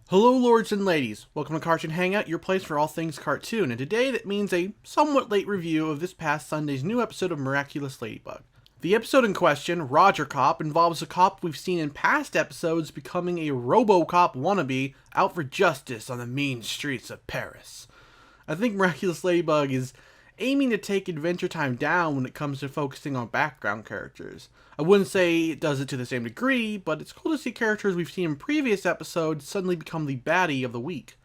Hello lords and ladies, welcome to Cartoon Hangout, your place for all things cartoon, and today that means a somewhat late review of this past Sunday's new episode of Miraculous Ladybug. The episode in question, Rogercop, involves a cop we've seen in past episodes becoming a Robocop wannabe out for justice on the mean streets of Paris. I think Miraculous Ladybug is aiming to take Adventure Time down when it comes to focusing on background characters. I wouldn't say it does it to the same degree, but it's cool to see characters we've seen in previous episodes suddenly become the baddie of the week.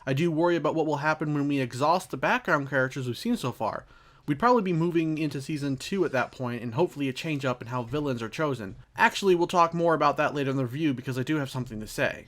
I do worry about what will happen when we exhaust the background characters we've seen so far. We'd probably be moving into Season 2 at that point, and hopefully a change up in how villains are chosen. Actually, we'll talk more about that later in the review because I do have something to say.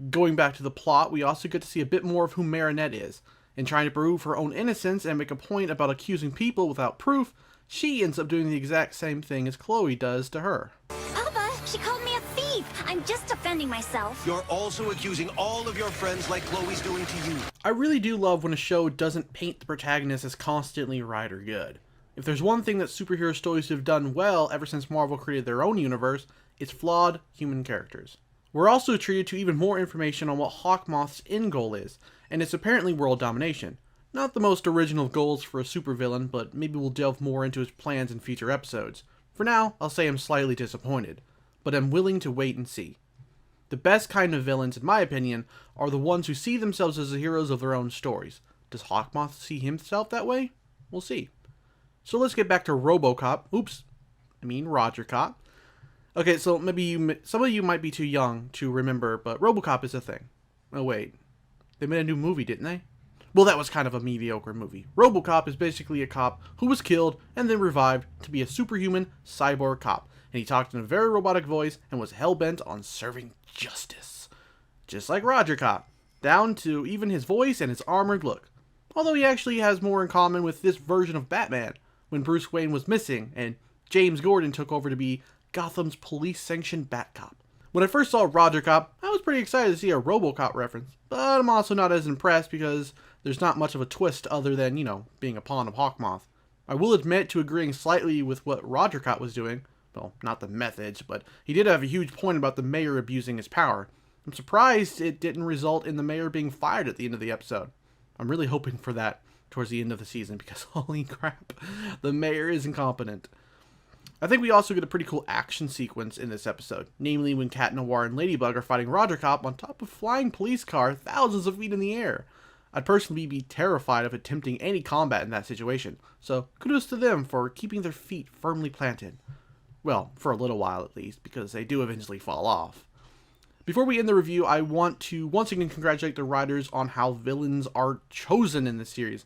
Going back to the plot, we also get to see a bit more of who Marinette is. In trying to prove her own innocence and make a point about accusing people without proof, she ends up doing the exact same thing as Chloe does to her. Papa, she called me a thief. I'm just defending myself. You're also accusing all of your friends like Chloe's doing to you. I really do love when a show doesn't paint the protagonist as constantly right or good. If there's one thing that superhero stories have done well ever since Marvel created their own universe, it's flawed human characters. We're also treated to even more information on what Hawkmoth's end goal is, and it's apparently world domination. Not the most original goals for a supervillain, but maybe we'll delve more into his plans in future episodes. For now, I'll say I'm slightly disappointed, but I'm willing to wait and see. The best kind of villains, in my opinion, are the ones who see themselves as the heroes of their own stories. Does Hawkmoth see himself that way? We'll see. So let's get back to Rogercop. Rogercop. Okay, so maybe some of you might be too young to remember, but Robocop is a thing. Oh wait, they made a new movie, didn't they? Well, that was kind of a mediocre movie. Robocop is basically a cop who was killed and then revived to be a superhuman cyborg cop, and he talked in a very robotic voice and was hell-bent on serving justice. Just like Rogercop, down to even his voice and his armored look. Although he actually has more in common with this version of Batman, when Bruce Wayne was missing and James Gordon took over to be Gotham's police-sanctioned Batcop. When I first saw Rogercop, I was pretty excited to see a Robocop reference, but I'm also not as impressed because there's not much of a twist other than, being a pawn of Hawkmoth. I will admit to agreeing slightly with what Rogercop was doing. Well, not the methods, but he did have a huge point about the mayor abusing his power. I'm surprised it didn't result in the mayor being fired at the end of the episode. I'm really hoping for that towards the end of the season because holy crap, the mayor is incompetent. I think we also get a pretty cool action sequence in this episode, namely when Cat Noir and Ladybug are fighting Rogercop on top of a flying police car thousands of feet in the air. I'd personally be terrified of attempting any combat in that situation, so kudos to them for keeping their feet firmly planted. Well, for a little while at least, because they do eventually fall off. Before we end the review, I want to once again congratulate the writers on how villains are chosen in this series.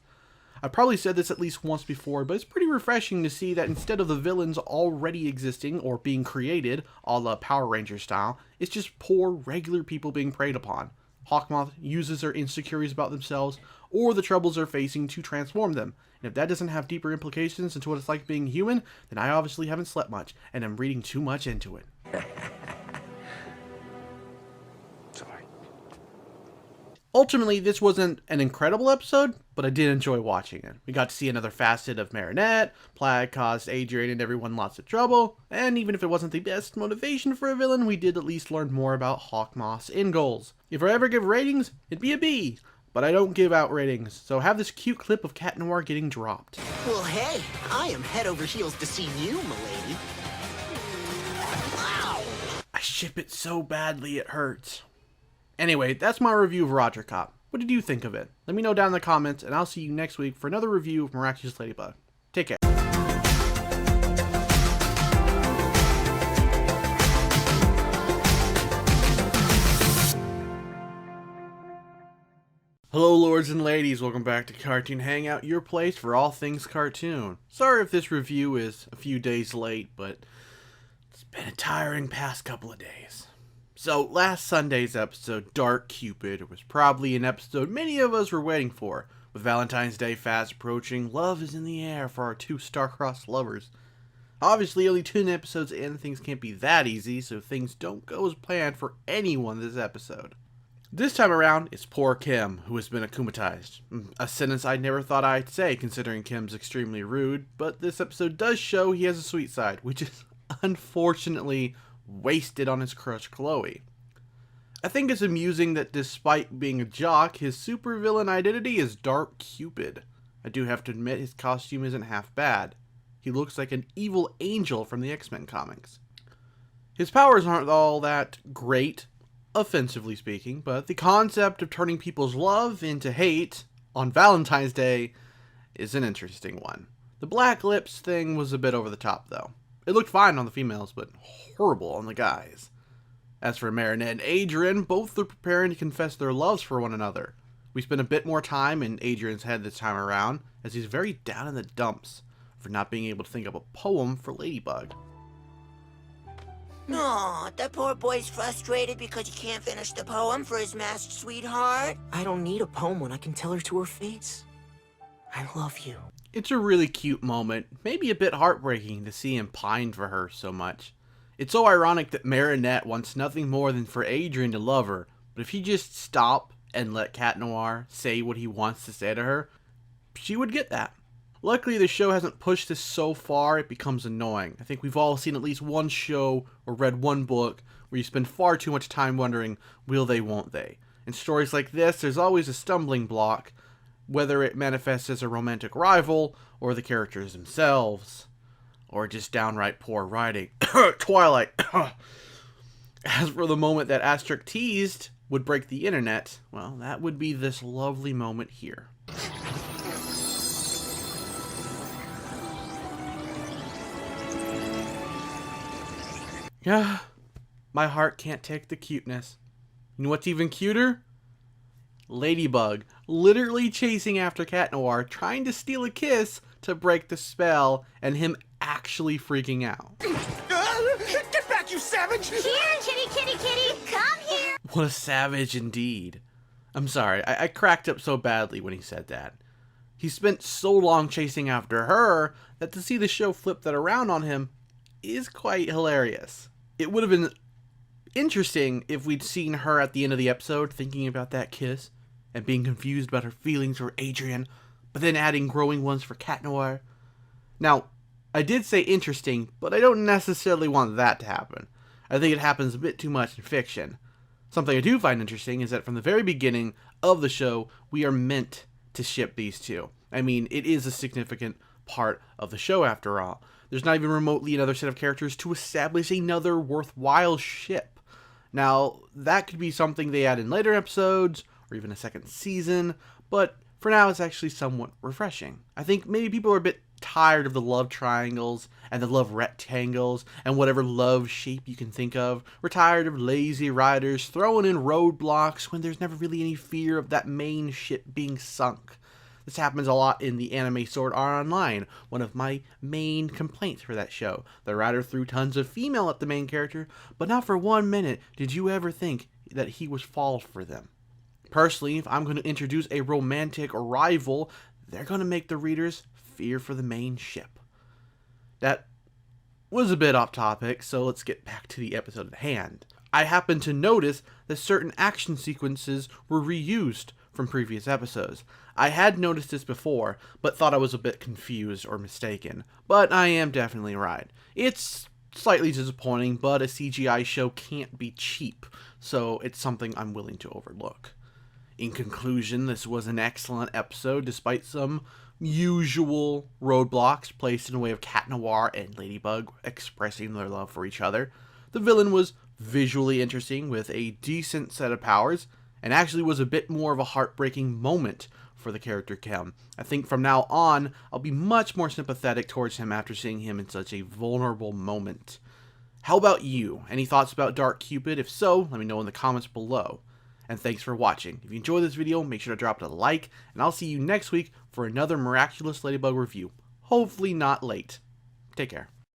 I've probably said this at least once before, but it's pretty refreshing to see that instead of the villains already existing or being created, a la Power Rangers style, it's just poor, regular people being preyed upon. Hawkmoth uses their insecurities about themselves or the troubles they're facing to transform them. And if that doesn't have deeper implications into what it's like being human, then I obviously haven't slept much, and I'm reading too much into it. Sorry. Ultimately, this wasn't an incredible episode, but I did enjoy watching it. We got to see another facet of Marinette, Plague caused Adrian and everyone lots of trouble, and even if it wasn't the best motivation for a villain, we did at least learn more about Hawkmoth's end goals. If I ever give ratings, it'd be a B, but I don't give out ratings, so have this cute clip of Cat Noir getting dropped. Well, hey, I am head over heels to see you, milady. Wow! I ship it so badly it hurts. Anyway, that's my review of Rogercop. What did you think of it? Let me know down in the comments, and I'll see you next week for another review of Miraculous Ladybug. Take care. Hello lords and ladies, welcome back to Cartoon Hangout, your place for all things cartoon. Sorry if this review is a few days late, but it's been a tiring past couple of days. So, last Sunday's episode, Dark Cupid, was probably an episode many of us were waiting for. With Valentine's Day fast approaching, love is in the air for our two star-crossed lovers. Obviously, only 10 episodes in, things can't be that easy, so things don't go as planned for anyone this episode. This time around, it's poor Kim, who has been akumatized. A sentence I never thought I'd say, considering Kim's extremely rude, but this episode does show he has a sweet side, which is unfortunately wasted on his crush Chloe. I think it's amusing that despite being a jock, his supervillain identity is Dark Cupid. I do have to admit his costume isn't half bad. He looks like an evil angel from the X-Men comics. His powers aren't all that great, offensively speaking, but the concept of turning people's love into hate on Valentine's Day is an interesting one. The black lips thing was a bit over the top, though. It looked fine on the females, but horrible on the guys. As for Marinette and Adrian, both are preparing to confess their loves for one another. We spend a bit more time in Adrian's head this time around, as he's very down in the dumps for not being able to think of a poem for Ladybug. Aw, that poor boy's frustrated because he can't finish the poem for his masked sweetheart. I don't need a poem when I can tell her to her face. I love you. It's a really cute moment, maybe a bit heartbreaking to see him pine for her so much. It's so ironic that Marinette wants nothing more than for Adrian to love her, but if he just stop and let Cat Noir say what he wants to say to her, she would get that. Luckily, the show hasn't pushed this so far it becomes annoying. I think we've all seen at least one show or read one book where you spend far too much time wondering, will they, won't they? In stories like this, there's always a stumbling block, whether it manifests as a romantic rival, or the characters themselves, or just downright poor writing. Twilight. As for the moment that Asterisk teased would break the internet, well, that would be this lovely moment here. Yeah, my heart can't take the cuteness. You know what's even cuter? Ladybug literally chasing after Cat Noir, trying to steal a kiss to break the spell, and him actually freaking out. Get back, you savage! Here, kitty, kitty, kitty, come here! What a savage indeed. I'm sorry, I cracked up so badly when he said that. He spent so long chasing after her that to see the show flip that around on him is quite hilarious. It would have been interesting if we'd seen her at the end of the episode thinking about that kiss and being confused about her feelings for Adrian, but then adding growing ones for Cat Noir. Now, I did say interesting, but I don't necessarily want that to happen. I think it happens a bit too much in fiction. Something I do find interesting is that from the very beginning of the show, we are meant to ship these two. I mean, it is a significant part of the show after all. There's not even remotely another set of characters to establish another worthwhile ship. Now, that could be something they add in later episodes, or even a second season, but for now it's actually somewhat refreshing. I think maybe people are a bit tired of the love triangles, and the love rectangles, and whatever love shape you can think of. We're tired of lazy writers throwing in roadblocks when there's never really any fear of that main ship being sunk. This happens a lot in the anime Sword Art Online, one of my main complaints for that show. The writer threw tons of female at the main character, but not for 1 minute did you ever think that he was fall for them. Personally, if I'm going to introduce a romantic rival, they're going to make the readers fear for the main ship. That was a bit off topic, so let's get back to the episode at hand. I happened to notice that certain action sequences were reused from previous episodes. I had noticed this before, but thought I was a bit confused or mistaken. But I am definitely right. It's slightly disappointing, but a CGI show can't be cheap, so it's something I'm willing to overlook. In conclusion, this was an excellent episode, despite some usual roadblocks placed in the way of Cat Noir and Ladybug expressing their love for each other. The villain was visually interesting with a decent set of powers, and actually was a bit more of a heartbreaking moment for the character Kem. I think from now on, I'll be much more sympathetic towards him after seeing him in such a vulnerable moment. How about you? Any thoughts about Dark Cupid? If so, let me know in the comments below. And thanks for watching. If you enjoyed this video, make sure to drop it a like, and I'll see you next week for another Miraculous Ladybug review. Hopefully not late. Take care.